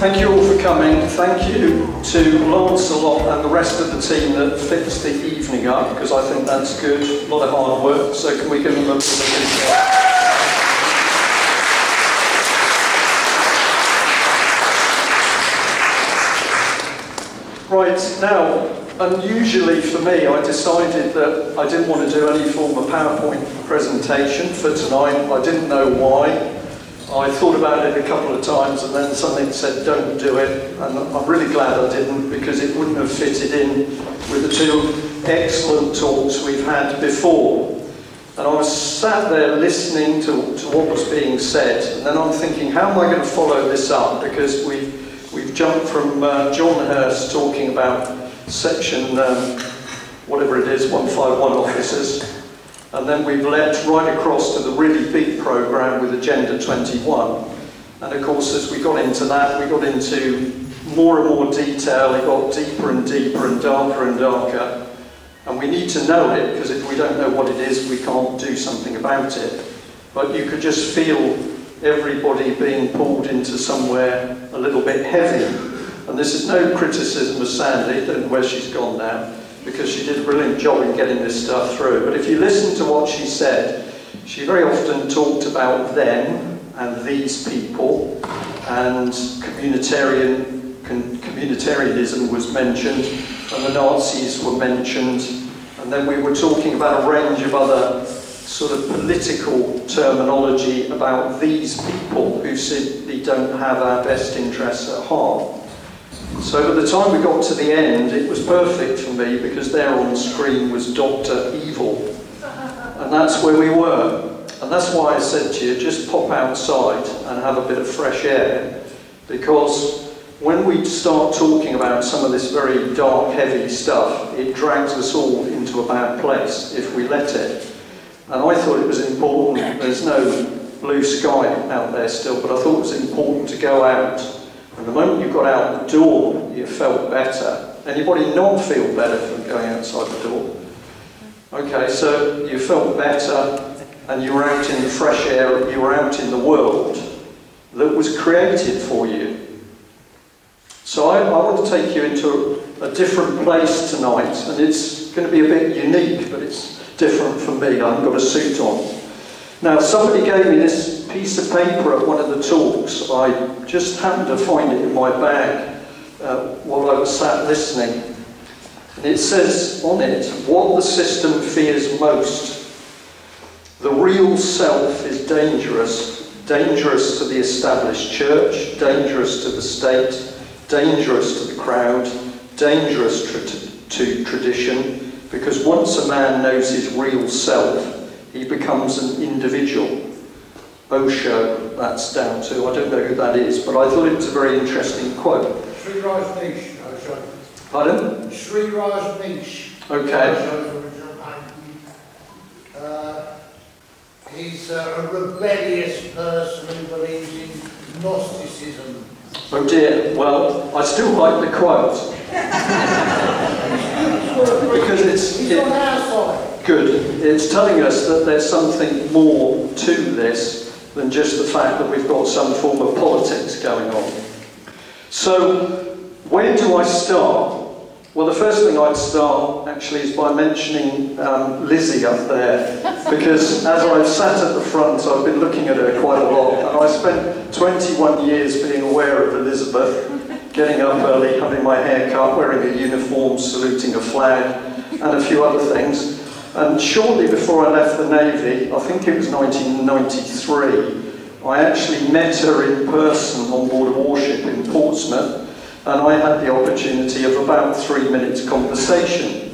Thank you all for coming. Thank you to Lancelot and the rest of the team that fixed the evening up, because I think that's good. A lot of hard work, so can we give them a big Right, now, unusually for me, I decided that I didn't want to do any form of PowerPoint presentation for tonight. I didn't know why. I thought about it a couple of times and then something said don't do it, and I'm really glad I didn't, because it wouldn't have fitted in with the two excellent talks we've had before. And I was sat there listening to what was being said, and then I'm thinking, how am I going to follow this up? Because we've jumped from John Hurst talking about section, whatever it is, 151 officers, and then we've leapt right across to the really big programme with Agenda 21. And of course, as we got into that, we got into more and more detail. It got deeper and deeper and darker. And we need to know it, because if we don't know what it is, we can't do something about it. But you could just feel everybody being pulled into somewhere a little bit heavy. And this is no criticism of Sandy, I don't know where she's gone now, because she did a brilliant job in getting this stuff through. But if you listen to what she said, she very often talked about them and these people, and communitarianism was mentioned, and the Nazis were mentioned, and then we were talking about a range of other sort of political terminology about these people who simply don't have our best interests at heart. So by the time we got to the end, it was perfect for me, because there on screen was Dr. Evil. And that's where we were. And that's why I said to you, just pop outside and have a bit of fresh air. Because when we start talking about some of this very dark, heavy stuff, it drags us all into a bad place if we let it. And I thought it was important. There's no blue sky out there still, but I thought it was important to go out. And the moment you got out the door, you felt better. Anybody not feel better from going outside the door? Okay, so you felt better, and you were out in the fresh air, you were out in the world that was created for you. So I want to take you into a different place tonight, and it's going to be a bit unique, but it's different for me. I haven't got a suit on. Now, somebody gave me this piece of paper at one of the talks. I just happened to find it in my bag while I was sat listening. And it says on it, what the system fears most. The real self is dangerous. Dangerous to the established church, dangerous to the state, dangerous to the crowd, dangerous to tradition, because once a man knows his real self, he becomes an individual. Osho, that's down to, I don't know who that is, but I thought it was a very interesting quote. Sri Rajneesh, Osho. Pardon? Sri Rajneesh. Okay. He's a rebellious person who believes in Gnosticism. Oh dear, well, I still like the quote. Because it's on our side. Good. It's telling us that there's something more to this than just the fact that we've got some form of politics going on. So, where do I start? Well, the first thing I'd start, actually, is by mentioning Lizzie up there, because as I've sat at the front, I've been looking at her quite a lot, and I spent 21 years being aware of Elizabeth, getting up early, having my hair cut, wearing a uniform, saluting a flag, and a few other things. And shortly before I left the Navy, I think it was 1993, I actually met her in person on board a warship in Portsmouth, and I had the opportunity of about 3 minutes conversation.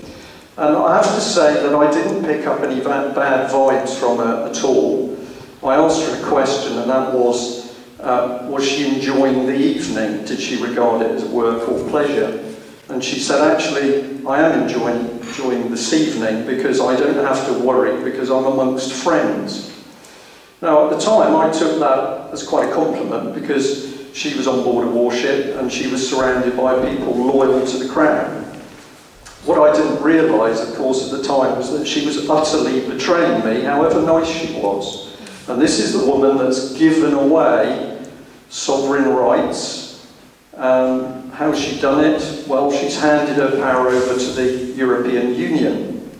And I have to say that I didn't pick up any bad vibes from her at all. I asked her a question, and that was she enjoying the evening? Did she regard it as work or pleasure? And she said, actually, I am enjoying this evening because I don't have to worry, because I'm amongst friends. Now, at the time, I took that as quite a compliment, because she was on board a warship and she was surrounded by people loyal to the crown. What I didn't realise, of course, at the time was that she was utterly betraying me, however nice she was. And this is the woman that's given away sovereign rights, How's she done it? Well, she's handed her power over to the European Union.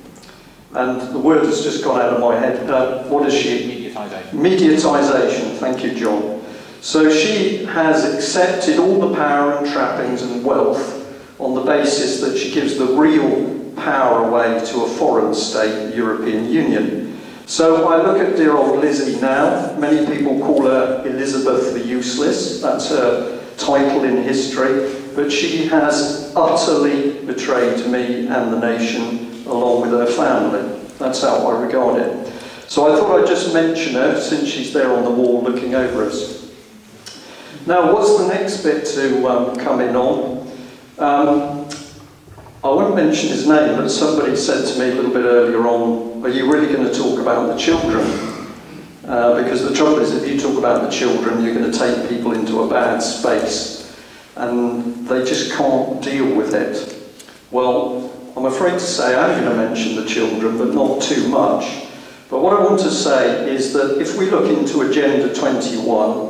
And the word has just gone out of my head. What is she? Mediatisation. Mediatisation, thank you, John. So she has accepted all the power and trappings and wealth on the basis that she gives the real power away to a foreign state, the European Union. So I look at dear old Lizzie now. Many people call her Elizabeth the Useless. That's her title in history. But she has utterly betrayed me and the nation along with her family. That's how I regard it. So I thought I'd just mention her since she's there on the wall looking over us. Now, what's the next bit to come in on? I won't mention his name, but somebody said to me a little bit earlier on, are you really going to talk about the children? Because the trouble is, if you talk about the children, you're going to take people into a bad space, and they just can't deal with it. Well, I'm afraid to say I'm going to mention the children, but not too much. But what I want to say is that if we look into Agenda 21,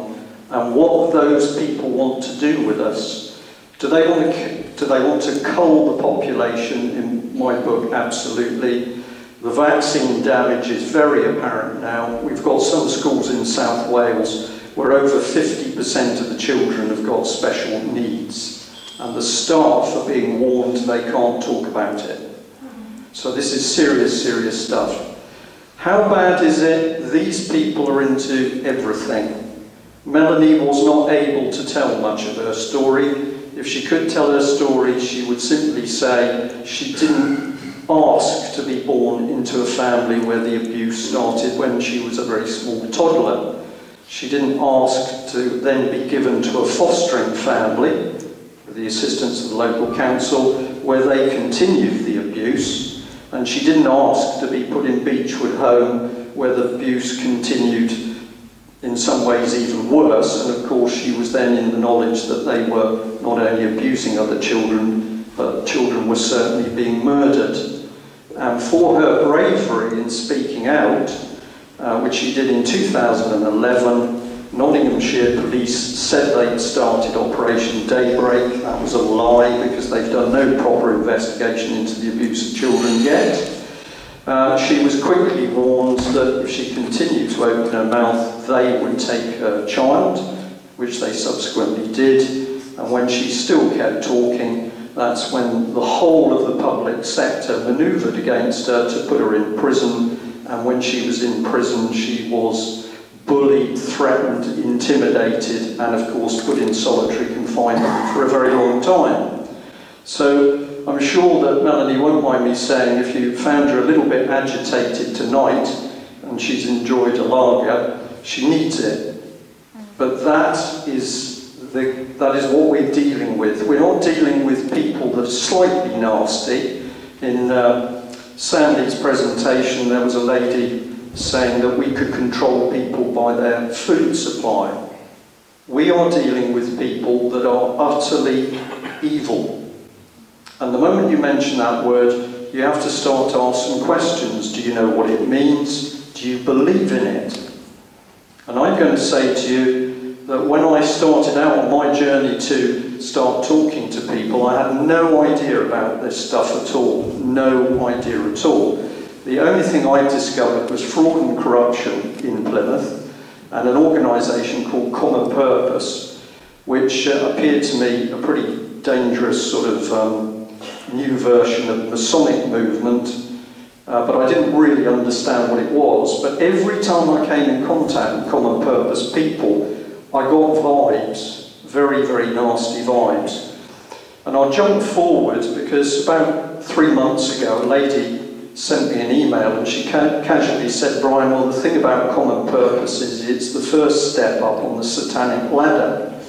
and what those people want to do with us, do they want to cull the population? In my book, absolutely. The vaccine damage is very apparent now. We've got some schools in South Wales where over 50% of the children have got special needs, and the staff are being warned they can't talk about it. So this is serious, serious stuff. How bad is it? These people are into everything. Melanie was not able to tell much of her story. If she could tell her story, she would simply say she didn't ask to be born into a family where the abuse started when she was a very small toddler. She didn't ask to then be given to a fostering family with the assistance of the local council where they continued the abuse. And she didn't ask to be put in Beechwood Home where the abuse continued, in some ways even worse, and of course she was then in the knowledge that they were not only abusing other children, but children were certainly being murdered. And for her bravery in speaking out, which she did in 2011, Nottinghamshire police said they'd started Operation Daybreak. That was a lie, because they've done no proper investigation into the abuse of children yet. She was quickly warned that if she continued to open her mouth, they would take her child, which they subsequently did. And when she still kept talking, that's when the whole of the public sector manoeuvred against her to put her in prison. And when she was in prison, she was bullied, threatened, intimidated, and of course put in solitary confinement for a very long time. So I'm sure that Melanie won't mind me saying, if you found her a little bit agitated tonight and she's enjoyed a lager, she needs it. But that is what we're dealing with. We're not dealing with people that are slightly nasty. In Sandy's presentation, there was a lady saying that we could control people by their food supply. We are dealing with people that are utterly evil. And the moment you mention that word, you have to start to ask some questions. Do you know what it means? Do you believe in it? And I'm going to say to you that when I started out on my journey to start talking to people, I had no idea about this stuff at all. No idea at all. The only thing I discovered was fraud and corruption in Plymouth and an organisation called Common Purpose, which appeared to me a pretty dangerous sort of new version of Masonic movement, but I didn't really understand what it was. But every time I came in contact with Common Purpose people, I got vibes, very, very nasty vibes. And I'll jump forward because about 3 months ago, a lady sent me an email and she casually said, Brian, well, the thing about Common Purpose is it's the first step up on the satanic ladder.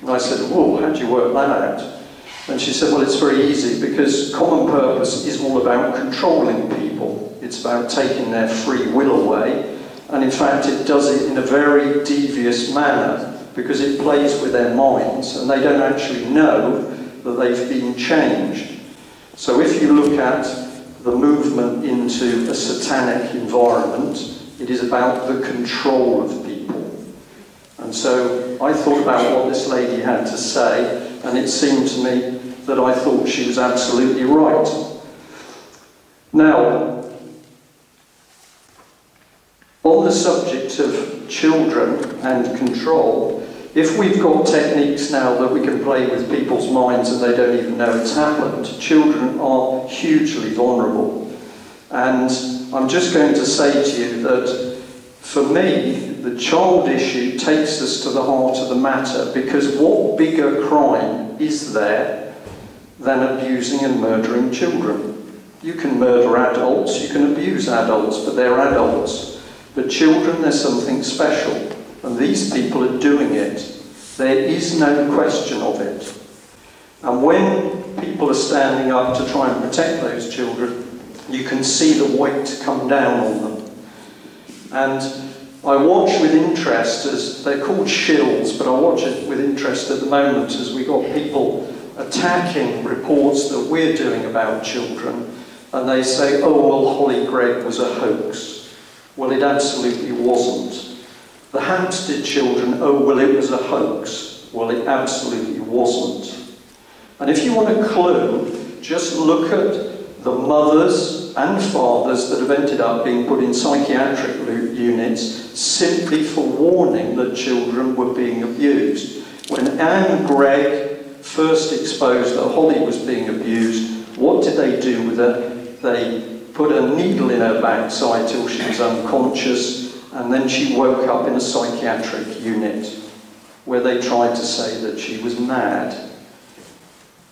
And I said, whoa, how do you work that out? And she said, well, it's very easy, because Common Purpose is all about controlling people. It's about taking their free will away. And in fact, it does it in a very devious manner, because it plays with their minds, and they don't actually know that they've been changed. So if you look at the movement into a satanic environment, it is about the control of people. And so I thought about what this lady had to say, And it seemed to me that I thought she was absolutely right. Now, on the subject of children and control, if we've got techniques now that we can play with people's minds and they don't even know it's happened, children are hugely vulnerable. And I'm just going to say to you that for me, the child issue takes us to the heart of the matter, because what bigger crime is there than abusing and murdering children? You can murder adults, you can abuse adults, but they're adults. But children, there's something special, and these people are doing it. There is no question of it. And when people are standing up to try and protect those children, you can see the weight come down on them. And I watch with interest, as they're called shills, but I watch it with interest at the moment as we got people attacking reports that we're doing about children, and they say, oh, well, Holly Gregg was a hoax. Well, it absolutely wasn't. The Hampstead children, oh, well, it was a hoax. Well, it absolutely wasn't. And if you want a clue, just look at the mothers and fathers that have ended up being put in psychiatric units simply for warning that children were being abused. When Anne Gregg first exposed that Holly was being abused, what did they do with her? They put a needle in her backside till she was unconscious, and then she woke up in a psychiatric unit where they tried to say that she was mad.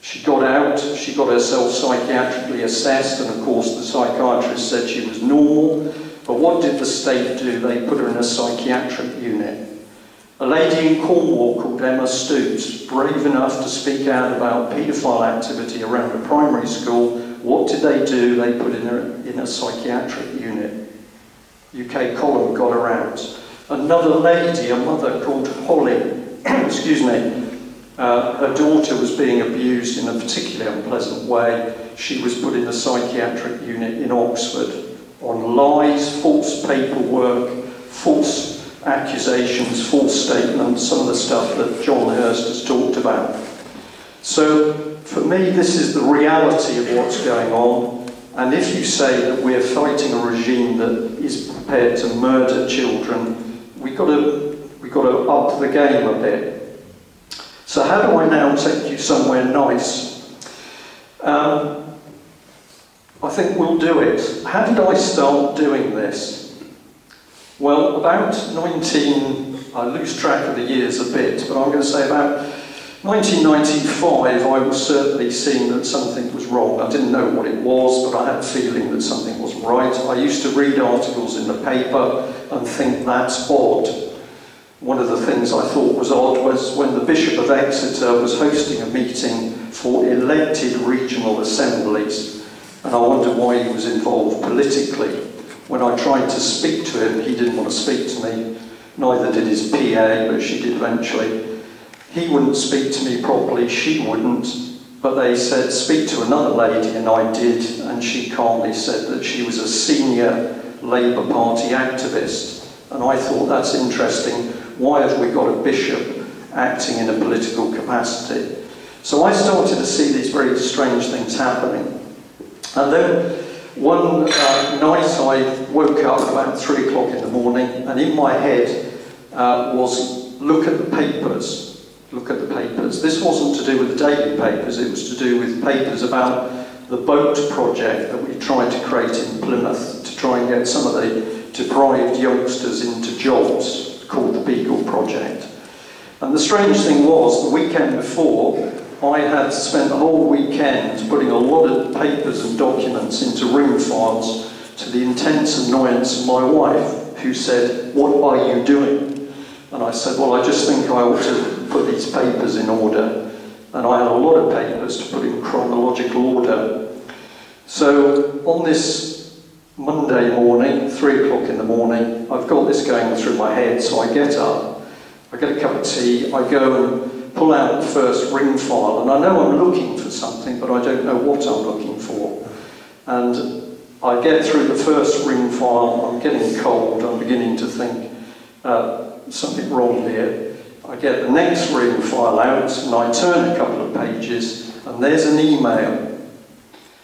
She got out, she got herself psychiatrically assessed, and of course the psychiatrist said she was normal. But what did the state do? They put her in a psychiatric unit. A lady in Cornwall called Emma Stoops, brave enough to speak out about paedophile activity around a primary school, what did they do? They put her in a psychiatric unit. UK column got her out. Another lady, a mother called Holly, excuse me, her daughter was being abused in a particularly unpleasant way. She was put in a psychiatric unit in Oxford on lies, false paperwork, false accusations, false statements, some of the stuff that John Hurst has talked about. So, for me, this is the reality of what's going on. And if you say that we're fighting a regime that is prepared to murder children, we've got to up the game a bit. So how do I now take you somewhere nice? I think we'll do it. How did I start doing this? Well, about I lose track of the years a bit, but I'm going to say about 1995, I was certainly seeing that something was wrong. I didn't know what it was, but I had a feeling that something wasn't right. I used to read articles in the paper and think that's odd. One of the things I thought was odd was when the Bishop of Exeter was hosting a meeting for elected regional assemblies, and I wondered why he was involved politically. When I tried to speak to him, he didn't want to speak to me, neither did his PA, but she did eventually. He wouldn't speak to me properly, she wouldn't, but they said, speak to another lady, and I did, and she calmly said that she was a senior Labour Party activist. And I thought, that's interesting. Why have we got a bishop acting in a political capacity? So I started to see these very strange things happening. And then one night I woke up about 3 o'clock in the morning, and in my head was, look at the papers. Look at the papers. This wasn't to do with the daily papers, it was to do with papers about the boat project that we tried to create in Plymouth to try and get some of the deprived youngsters into jobs, called the Beagle Project. And the strange thing was, the weekend before, I had spent the whole weekend putting a lot of papers and documents into ring files, to the intense annoyance of my wife, who said, what are you doing? And I said, well, I just think I ought to put these papers in order. And I had a lot of papers to put in chronological order. So on this Monday morning, 3 o'clock in the morning, I've got this going through my head, so I get up, I get a cup of tea, I go and pull out the first ring file, and I know I'm looking for something, but I don't know what I'm looking for. And I get through the first ring file, I'm getting cold, I'm beginning to think, something wrong here. I get the next ring file out, and I turn a couple of pages, and there's an email.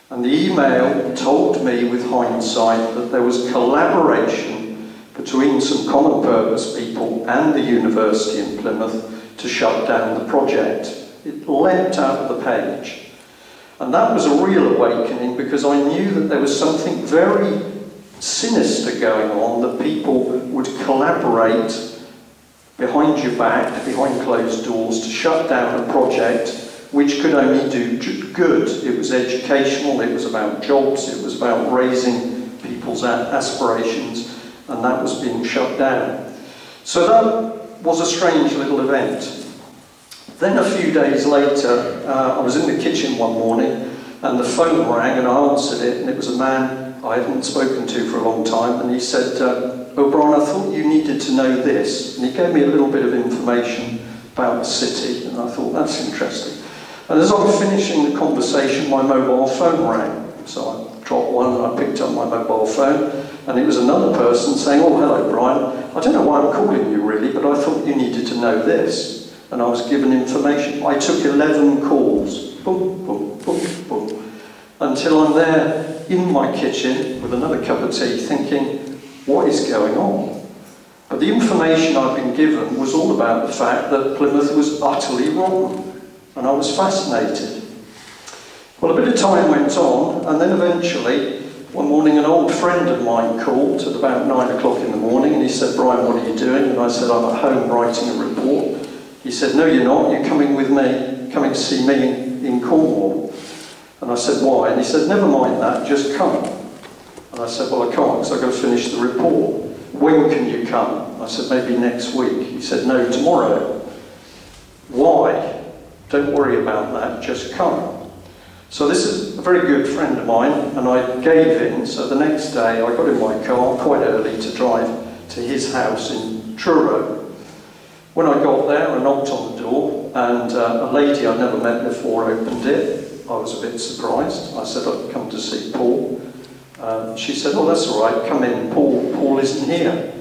And the email told me, with hindsight, that there was collaboration between some common purpose people and the university in Plymouth to shut down the project. It leapt out of the page. And that was a real awakening, because I knew that there was something very sinister going on, that people would collaborate behind your back, behind closed doors, to shut down a project which could only do good. It was educational, it was about jobs, it was about raising people's aspirations, and that was being shut down. So that was a strange little event. Then a few days later, I was in the kitchen one morning, and the phone rang, and I answered it, and it was a man I hadn't spoken to for a long time, and he said, "Oh, Brian, I thought you needed to know this." And he gave me a little bit of information about the city, and I thought, that's interesting. And as I was finishing the conversation, my mobile phone rang. So I dropped one, and I picked up my mobile phone, and it was another person saying, "Oh, hello, Brian. I don't know why I'm calling you, really, but I thought you needed to know this." And I was given information. I took 11 calls, boom, boom, boom, boom, until I'm there in my kitchen with another cup of tea thinking, what is going on? But the information I've been given was all about the fact that Plymouth was utterly rotten, and I was fascinated. Well, a bit of time went on, and then eventually, one morning an old friend of mine called at about 9 o'clock in the morning, and he said, "Brian, what are you doing?" And I said, "I'm at home writing a report." He said, "No, you're not. You're coming with me, coming to see me in Cornwall." And I said, "Why?" And he said, "Never mind that, just come." And I said, "Well, I can't, because I've got to finish the report." "When can you come?" I said, "Maybe next week." He said, "No, tomorrow." "Why?" "Don't worry about that, just come." So this is a very good friend of mine, and I gave in. So the next day I got in my car quite early to drive to his house in Truro. When I got there, I knocked on the door, and a lady I'd never met before opened it. I was a bit surprised. I said, "I'd come to see Paul." She said, "Oh, that's all right, come in, Paul isn't here."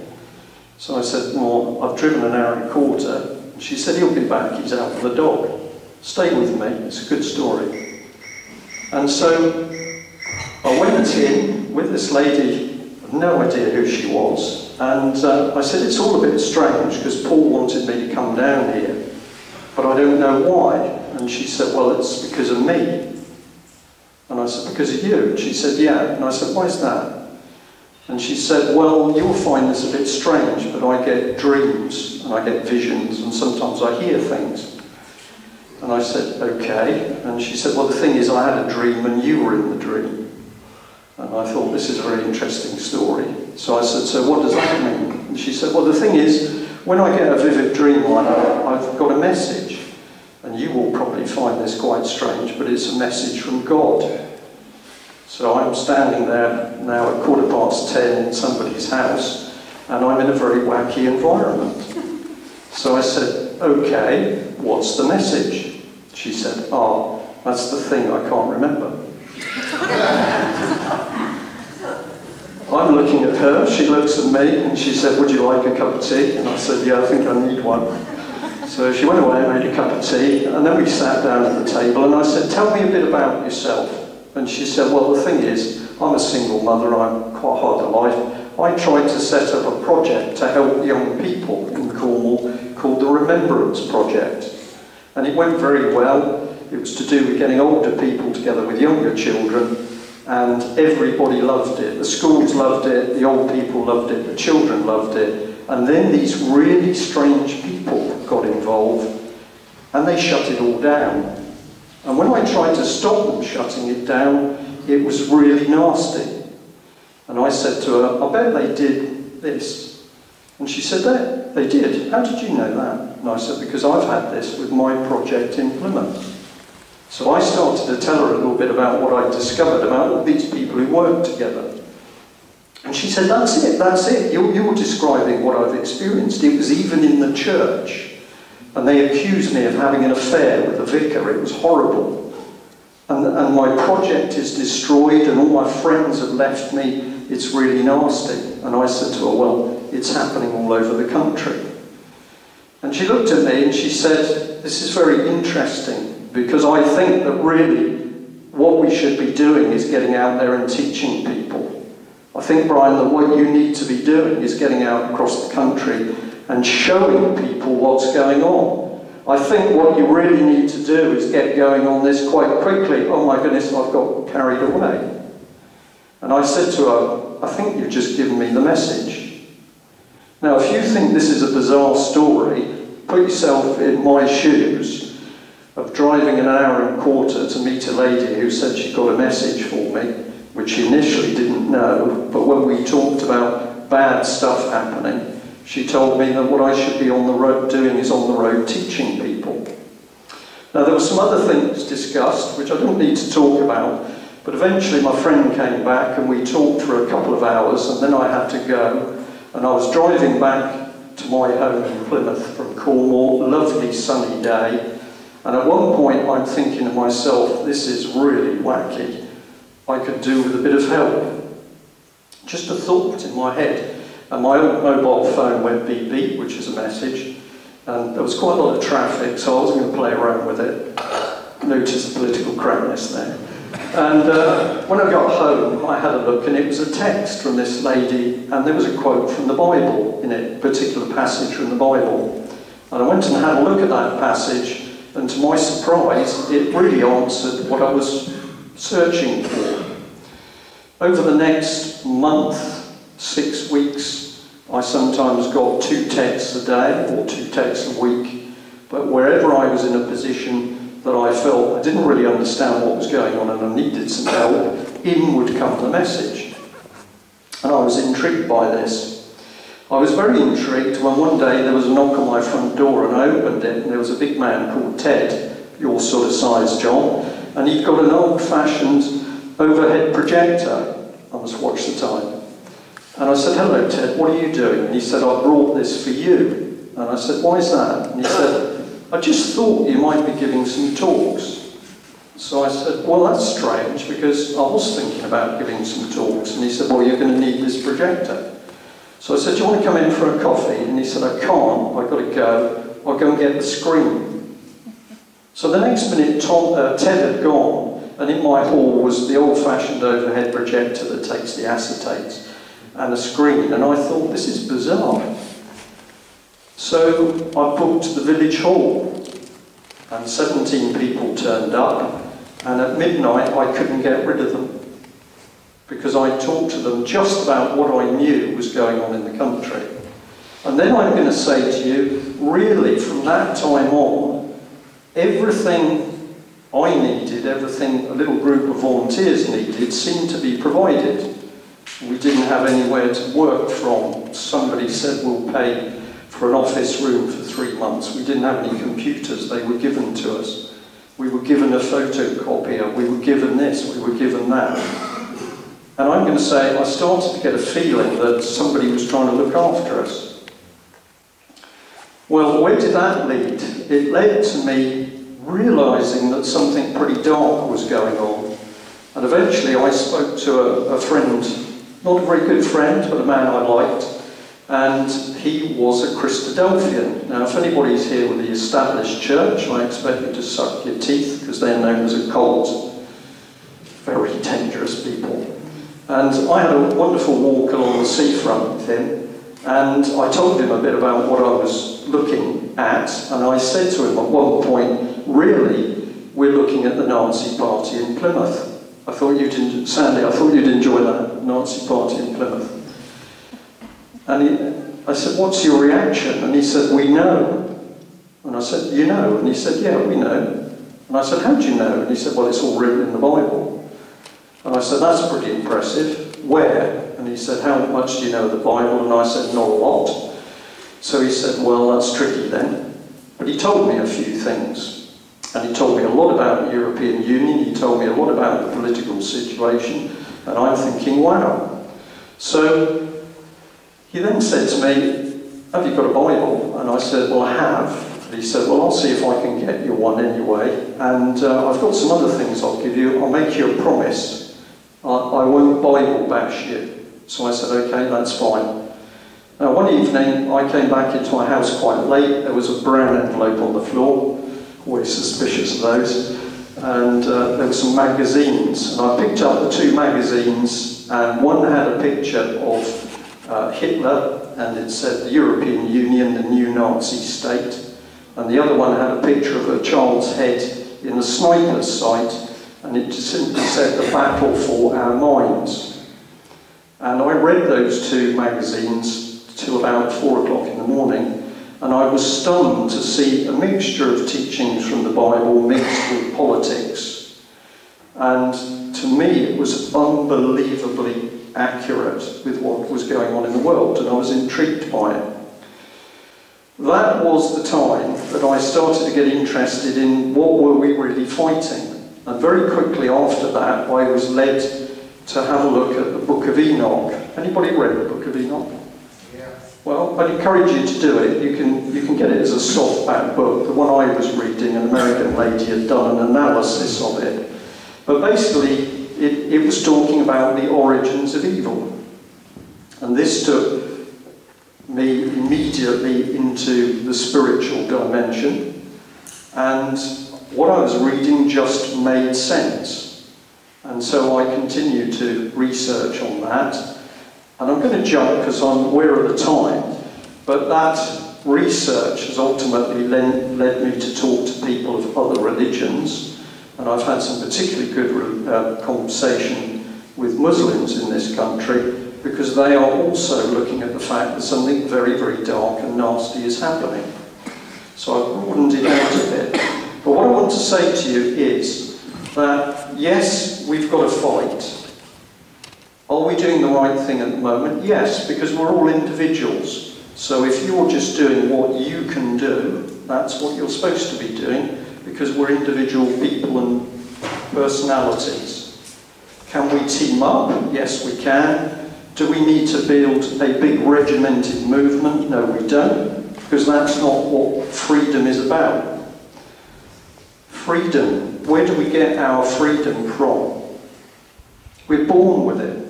So I said, "Well, I've driven an hour and a quarter." And she said, "He'll be back, he's out with the dog. Stay with me, it's a good story." And so I went in with this lady, I've no idea who she was, and I said, "It's all a bit strange, because Paul wanted me to come down here, but I don't know why." And she said, "Well, it's because of me." And I said, "Because of you?" And she said, "Yeah." And I said, "Why is that?" And she said, "Well, you'll find this a bit strange, but I get dreams, and I get visions, and sometimes I hear things." And I said, "Okay." And she said, "Well, the thing is, I had a dream, and you were in the dream." And I thought, this is a very interesting story. So I said, "So what does that mean?" And she said, "Well, the thing is, when I get a vivid dream like that, I've got a message. And you will probably find this quite strange, but it's a message from God." So I'm standing there now at 10:15 in somebody's house, and I'm in a very wacky environment. So I said, "Okay, what's the message?" She said, "Oh, that's the thing I can't remember." I'm looking at her, she looks at me, and she said, "Would you like a cup of tea?" And I said, "Yeah, I think I need one." So she went away and made a cup of tea, and then we sat down at the table, and I said, "Tell me a bit about yourself." And she said, "Well, the thing is, I'm a single mother, I'm quite hard to life. I tried to set up a project to help young people in Cornwall called the Remembrance Project. And it went very well. It was to do with getting older people together with younger children, and everybody loved it. The schools loved it, the old people loved it, the children loved it. And then these really strange people got involved, and they shut it all down. And when I tried to stop them shutting it down, it was really nasty. And I said to her, "I bet they did this." And she said, they did. "How did you know that?" And I said, "Because I've had this with my project in Plymouth." So I started to tell her a little bit about what I'd discovered about all these people who worked together. And she said, that's it. You're describing what I've experienced. It was even in the church. And they accused me of having an affair with the vicar. It was horrible. And my project is destroyed, and all my friends have left me. It's really nasty." And I said to her, "Well, it's happening all over the country." And she looked at me and she said, this is very interesting, because I think that really what we should be doing is getting out there and teaching people. I think, Brian, that what you need to be doing is getting out across the country and showing people what's going on. I think what you really need to do is get going on this quite quickly. Oh my goodness, I've got carried away. And I said to her, I think you've just given me the message. Now, if you think this is a bizarre story, put yourself in my shoes of driving an hour and a quarter to meet a lady who said she got a message for me, which she initially didn't know, but when we talked about bad stuff happening, she told me that what I should be on the road doing is on the road teaching people. Now, there were some other things discussed, which I don't need to talk about, but eventually my friend came back and we talked for a couple of hours, and then I had to go. And I was driving back to my home in Plymouth from Cornwall, lovely sunny day, and at one point I'm thinking to myself, this is really wacky. I could do with a bit of help. Just a thought in my head, and my old mobile phone went beep beep, which is a message, and there was quite a lot of traffic, so I wasn't going to play around with it. Notice the political correctness there. And when I got home, I had a look, and it was a text from this lady, and there was a quote from the Bible in it, a particular passage from the Bible. And I went and had a look at that passage, and to my surprise, it really answered what I was searching for. Over the next month, 6 weeks, I sometimes got 2 texts a day, or 2 texts a week, but wherever I was in a position that I felt I didn't really understand what was going on and I needed some help, in would come the message. And I was intrigued by this. I was very intrigued when one day there was a knock on my front door, and I opened it, and there was a big man called Ted, your sort of size, John, and he'd got an old-fashioned overhead projector. I must watch the time. And I said, hello Ted, what are you doing? And he said, I brought this for you. And I said, why is that? And he said, I just thought you might be giving some talks. So I said, well, that's strange, because I was thinking about giving some talks. And he said, well, you're going to need this projector. So I said, do you want to come in for a coffee? And he said, I can't, I've got to go. I'll go and get the screen. So the next minute, Ted had gone, and in my hall was the old-fashioned overhead projector that takes the acetates and a screen. And I thought, this is bizarre. So I booked the village hall, and 17 people turned up, and at midnight I couldn't get rid of them, because I talked to them just about what I knew was going on in the country. And then I'm going to say to you, really from that time on, everything I needed, everything a little group of volunteers needed, seemed to be provided. We didn't have anywhere to work from. Somebody said we'll pay for an office room for 3 months. We didn't have any computers, they were given to us. We were given a photocopier, we were given this, we were given that. And I'm going to say, I started to get a feeling that somebody was trying to look after us. Well, where did that lead? It led to me realising that something pretty dark was going on. And eventually I spoke to a friend, not a very good friend, but a man I liked, and he was a Christadelphian. Now, if anybody's here with the established church, I expect you to suck your teeth, because they're known as a cult. Very dangerous people. And I had a wonderful walk along the seafront with him, and I told him a bit about what I was looking at, and I said to him at one point, really, we're looking at the Nazi party in Plymouth. I thought you'd, Sandy, I thought you'd enjoy that, Nazi party in Plymouth. And I said, what's your reaction? And he said, we know. And I said, you know? And he said, yeah, we know. And I said, how do you know? And he said, well, it's all written in the Bible. And I said, that's pretty impressive. Where? And he said, how much do you know of the Bible? And I said, not a lot. So he said, well, that's tricky then. But he told me a few things. And he told me a lot about the European Union. He told me a lot about the political situation. And I'm thinking, wow. So he then said to me, have you got a Bible? And I said, well, I have. And he said, well, I'll see if I can get you one anyway. And I've got some other things I'll give you. I'll make you a promise. I won't Bible bash you. So I said, okay, that's fine. Now, one evening, I came back into my house quite late. There was a brown envelope on the floor, always suspicious of those, and there were some magazines. And I picked up the two magazines, and one had a picture of Hitler, and it said the European Union, the new Nazi state, and the other one had a picture of a child's head in a sniper's sight, and it simply said the battle for our minds. And I read those two magazines till about 4 o'clock in the morning, and I was stunned to see a mixture of teachings from the Bible mixed with politics. And to me, it was unbelievably accurate with what was going on in the world, and I was intrigued by it. That was the time that I started to get interested in what were we really fighting. And very quickly after that, I was led to have a look at the Book of Enoch. Anybody read the Book of Enoch? Yeah. Well, I'd encourage you to do it. You can get it as a softback book. The one I was reading, an American lady had done an analysis of it. But basically, it was talking about the origins of evil. And this took me immediately into the spiritual dimension. And what I was reading just made sense. And so I continued to research on that. And I'm going to jump because I'm aware of the time, but that research has ultimately led me to talk to people of other religions, and I've had some particularly good conversation with Muslims in this country, because they are also looking at the fact that something very, very dark and nasty is happening. So I've broadened it out a bit. But what I want to say to you is that, yes, we've got to fight. Are we doing the right thing at the moment? Yes, because we're all individuals. So if you're just doing what you can do, that's what you're supposed to be doing, because we're individual people and personalities. Can we team up? Yes, we can. Do we need to build a big regimented movement? No, we don't, because that's not what freedom is about. Freedom, where do we get our freedom from? We're born with it.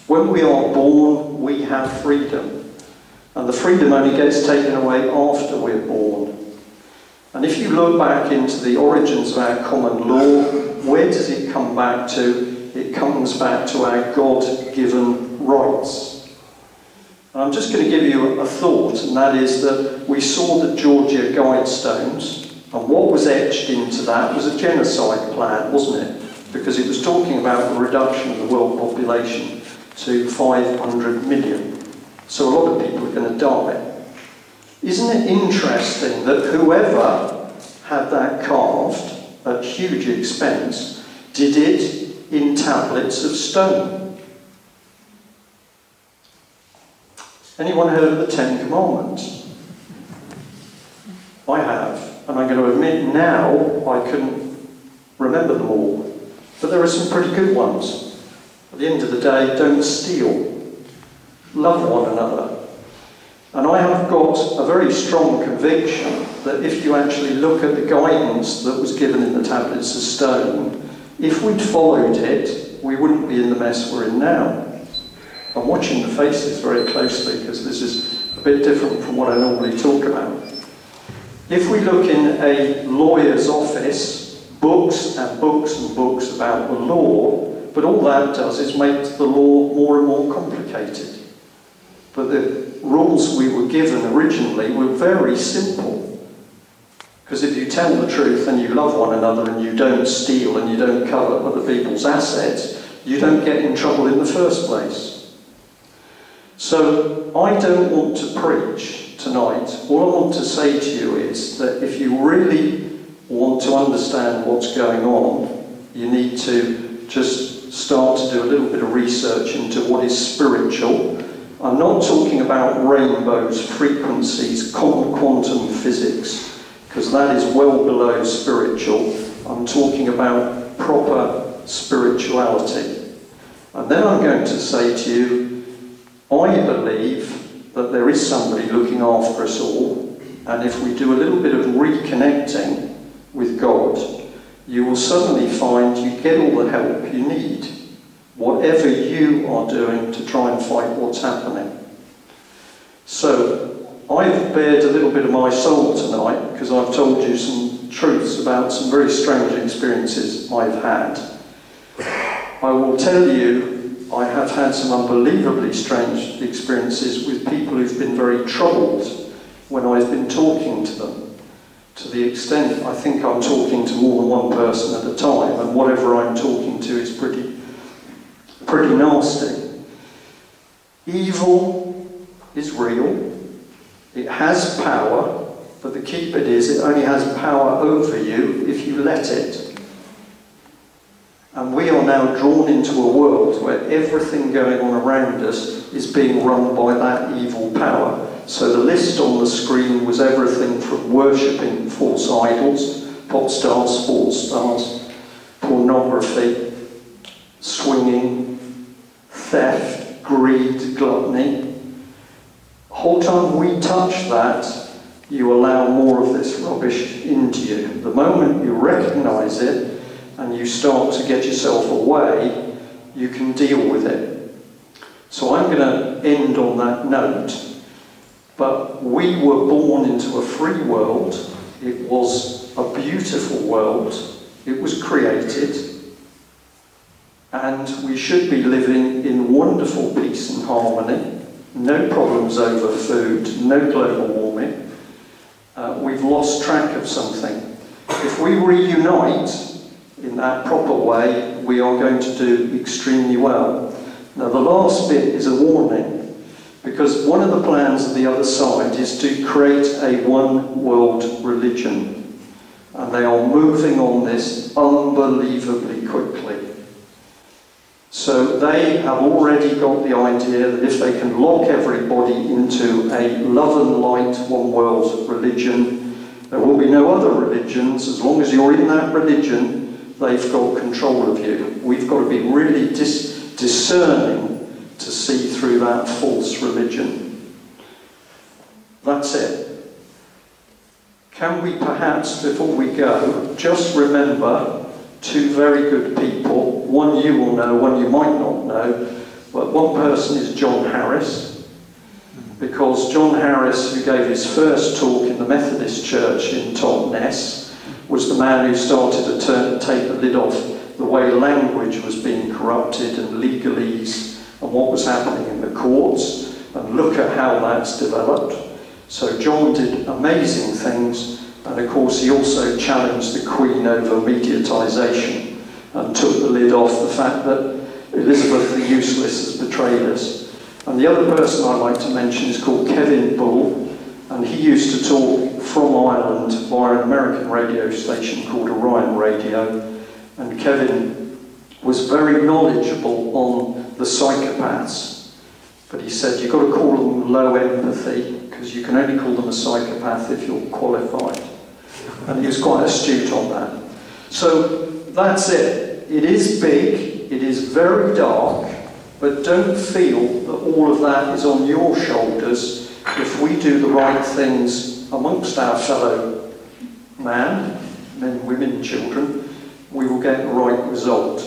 When we are born, we have freedom. And the freedom only gets taken away after we're born. And if you look back into the origins of our common law, where does it come back to? It comes back to our God-given rights. And I'm just going to give you a thought, and that is that we saw the Georgia Guidestones, and what was etched into that was a genocide plan, wasn't it? Because it was talking about the reduction of the world population to 500 million. So a lot of people are going to die. Isn't it interesting that whoever had that carved at huge expense did it in tablets of stone? Anyone heard of the Ten Commandments? I have, and I'm going to admit now I couldn't remember them all, but there are some pretty good ones. At the end of the day, don't steal. Love one another. And I have got a very strong conviction that if you actually look at the guidance that was given in the tablets of stone, if we'd followed it, we wouldn't be in the mess we're in now. I'm watching the faces very closely because this is a bit different from what I normally talk about. If we look in a lawyer's office, books and books and books about the law, but all that does is make the law more and more complicated. But the rules we were given originally were very simple. Because if you tell the truth and you love one another and you don't steal and you don't covet other people's assets, you don't get in trouble in the first place. So I don't want to preach tonight. All I want to say to you is that if you really want to understand what's going on, you need to just start to do a little bit of research into what is spiritual. I'm not talking about rainbows, frequencies, quantum physics, because that is well below spiritual. I'm talking about proper spirituality. And then I'm going to say to you, I believe that there is somebody looking after us all, and if we do a little bit of reconnecting with God, you will suddenly find you get all the help you need, whatever you are doing to try and fight what's happening. So, I've bared a little bit of my soul tonight because I've told you some truths about some very strange experiences I've had. I will tell you, I have had some unbelievably strange experiences with people who've been very troubled when I've been talking to them. To the extent I think I'm talking to more than one person at a time, and whatever I'm talking to is pretty nasty. Evil is real. It has power, but the key bit is it only has power over you if you let it. And we are now drawn into a world where everything going on around us is being run by that evil power. So the list on the screen was everything from worshipping false idols, pop stars, sports stars, pornography, swinging, theft, greed, gluttony. The whole time we touch that, you allow more of this rubbish into you. The moment you recognise it and you start to get yourself away, you can deal with it. So I'm going to end on that note. But we were born into a free world. It was a beautiful world. It was created. And we should be living in wonderful peace and harmony. No problems over food, no global warming. We've lost track of something. If we reunite in that proper way, we are going to do extremely well. Now the last bit is a warning. Because one of the plans of the other side is to create a one-world religion. And they are moving on this unbelievably quickly. So they have already got the idea that if they can lock everybody into a love and light one-world religion, there will be no other religions. As long as you're in that religion, they've got control of you. We've got to be really discerning to see through that false religion. That's it. Can we perhaps, before we go, just remember two very good people. One you will know, one you might not know. But one person is John Harris, because John Harris, who gave his first talk in the Methodist Church in Totnes, was the man who started to take the lid off the way language was being corrupted and legalese, and what was happening in the courts, and look at how that's developed. So John did amazing things, and of course he also challenged the Queen over mediatisation and took the lid off the fact that Elizabeth the Useless has betrayed us. And the other person I'd like to mention is called Kevin Bull, and he used to talk from Ireland via an American radio station called Orion Radio, and Kevin was very knowledgeable on the psychopaths, but he said you've got to call them low empathy because you can only call them a psychopath if you're qualified, and he was quite astute on that. So that's it. It is big, it is very dark, but don't feel that all of that is on your shoulders. If we do the right things amongst our fellow men, women, children, we will get the right result.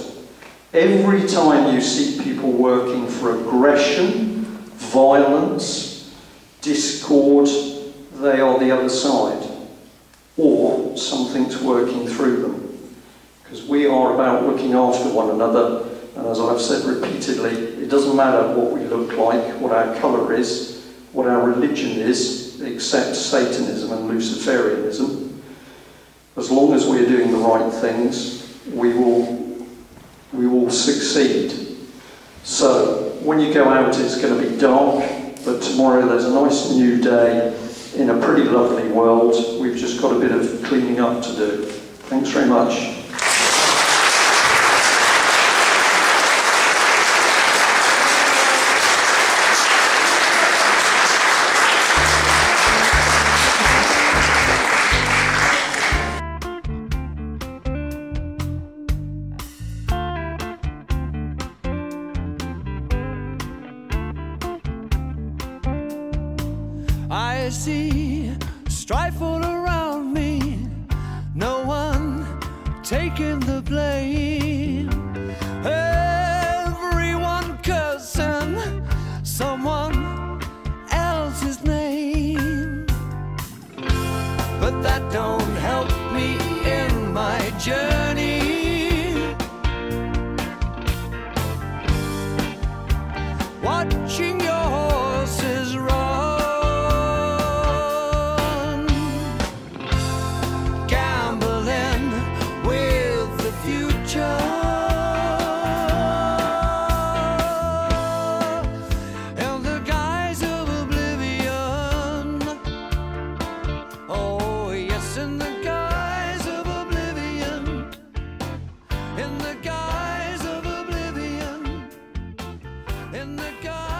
Every time you see people working for aggression, violence, discord, they are the other side, or something's working through them. Because we are about looking after one another, and as I've said repeatedly, it doesn't matter what we look like, what our colour is, what our religion is, except Satanism and Luciferianism. As long as we're doing the right things, we will succeed. So, when you go out it's going to be dark, but tomorrow there's a nice new day in a pretty lovely world. We've just got a bit of cleaning up to do. Thanks very much. I see strife all around me, no one taking the blame. Everyone cursing someone else's watching your horses run, gambling with the future. In the guise of oblivion, oh yes, in the guise of oblivion, in the guise of oblivion, in the guise